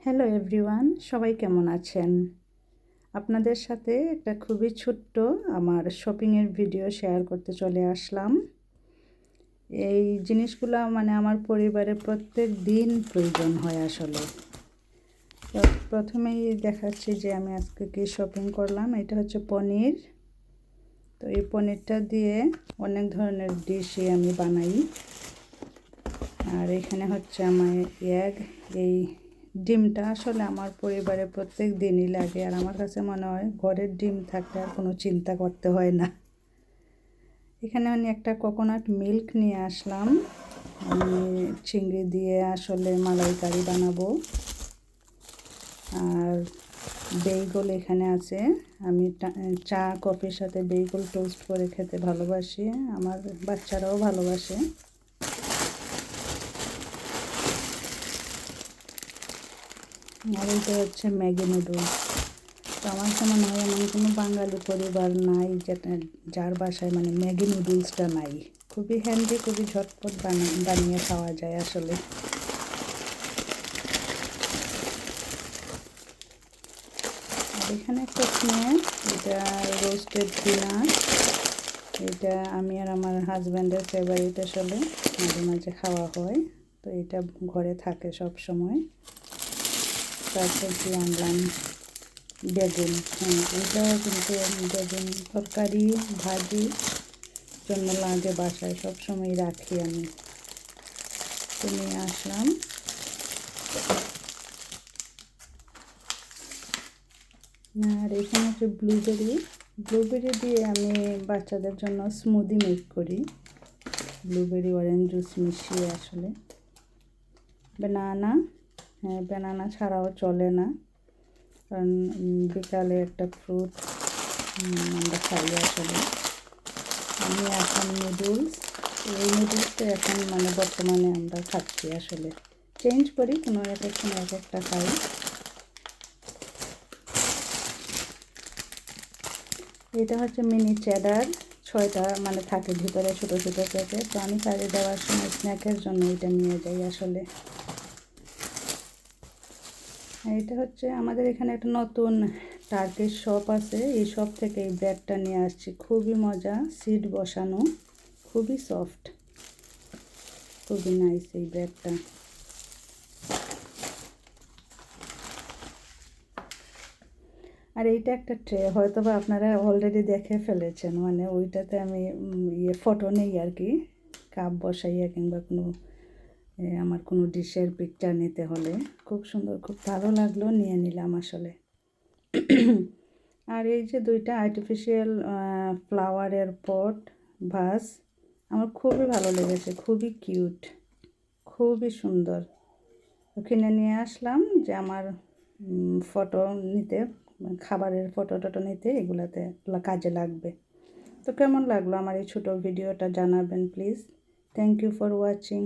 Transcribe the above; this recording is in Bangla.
হ্যালো এভরিওয়ান, সবাই কেমন আছেন? আপনাদের সাথে একটা খুবই ছোট্ট আমার শপিংয়ের ভিডিও শেয়ার করতে চলে আসলাম। এই জিনিসগুলো মানে আমার পরিবারে প্রত্যেক দিন প্রয়োজন হয় আসলে। তো প্রথমেই দেখাচ্ছি যে আমি আজকে কি শপিং করলাম। এটা হচ্ছে পনির। তো এই পনিরটা দিয়ে অনেক ধরনের ডিশই আমি বানাই। আর এখানে হচ্ছে আমার এই ডিমটা আসলে আমার পরিবারে প্রত্যেক দিনই লাগে, আর আমার কাছে মনে হয় ঘরের ডিম থাকলে আর কোনো চিন্তা করতে হয় না। এখানে আমি একটা কোকোনাট মিল্ক নিয়ে আসলাম। আমি চিংড়ি দিয়ে আসলে মালাইকারি বানাবো। আর বেইগল এখানে আছে। আমি চা কফির সাথে বেইগল টোস্ট করে খেতে ভালোবাসি, আমার বাচ্চারাও ভালোবাসে। আর এইটা হচ্ছে ম্যাগি নুডলস। তো আমার মনে হয় এমন কোনো বাঙালি পরিবার নাই যার বাসায় মানে ম্যাগি নুডলসটা নাই। খুবই হ্যান্ডি, খুবই ঝটপট বানিয়ে খাওয়া যায় আসলে। আর এখানে একটা স্ন্যাক, এটা রোস্টেড পিনাট। এটা আমি আর আমার হাজব্যান্ডের ফেভারিট আসলে, মাঝে মাঝে খাওয়া হয়। তো এটা ঘরে থাকে সব সময়। তারপর কি আনলাম বেগুন। এটাও কিন্তু বেগুন তরকারি ভাজি জন্য লাগে, বাসায় সব সময় রাখি আমি। তো নিয়ে আসলাম। আর এখানে হচ্ছে ব্লুবেরি দিয়ে আমি বাচ্চাদের জন্য স্মুদি মেক করি, ব্লুবেরি অরেঞ্জ জুস মিশিয়ে আসলে। ব্যানানা ছাড়াও চলে না, কারণ বিকালে একটা ফ্রুট আমরা খাই আসলে। আমি এখন এই নুডলসটা এখন মানে বর্তমানে আমরা খাচ্ছি আসলে। চেঞ্জ করি, কোনো এক এক সময় এক একটা খাই। এটা হচ্ছে মিনি চেডার, 6টা মানে থাকে ভিতরে ছোটো ছোটো প্যাকেট। তো আমি কাজে দেওয়ার সময় স্ন্যাকের জন্য এটা নিয়ে যাই আসলে। এটা হচ্ছে আমাদের এখানে একটা নতুন টার্কিশ শপ আছে, এই শপ থেকে এই ব্রেডটা নিয়ে আসছি। খুবই মজা, সিড বসানো, খুবই সফট, খুবই নাইস এই ব্রেডটা। আর এইটা একটা ট্রে, হয়তো বা আপনারা অলরেডি দেখে ফেলেছেন, মানে ওইটাতে আমি ফটো নেই আর কি, কাপ বসাইয়া কিংবা কোনো আমার কোনো ডিশের পিকচার নিতে হলে। খুব সুন্দর, খুব ভালো লাগলো, নিয়ে নিলাম আসলে। আর এই যে 2টা আর্টিফিশিয়াল ফ্লাওয়ারের পট ভাস, আমার খুবই ভালো লেগেছে, খুবই কিউট, খুবই সুন্দর। ওখানে নিয়ে আসলাম যে আমার ফটো নিতে, খাবারের ফটো টটো নিতে এগুলাতে কাজে লাগবে। তো কেমন লাগলো আমার এই ছোটো ভিডিওটা জানাবেন please. Thank you for watching.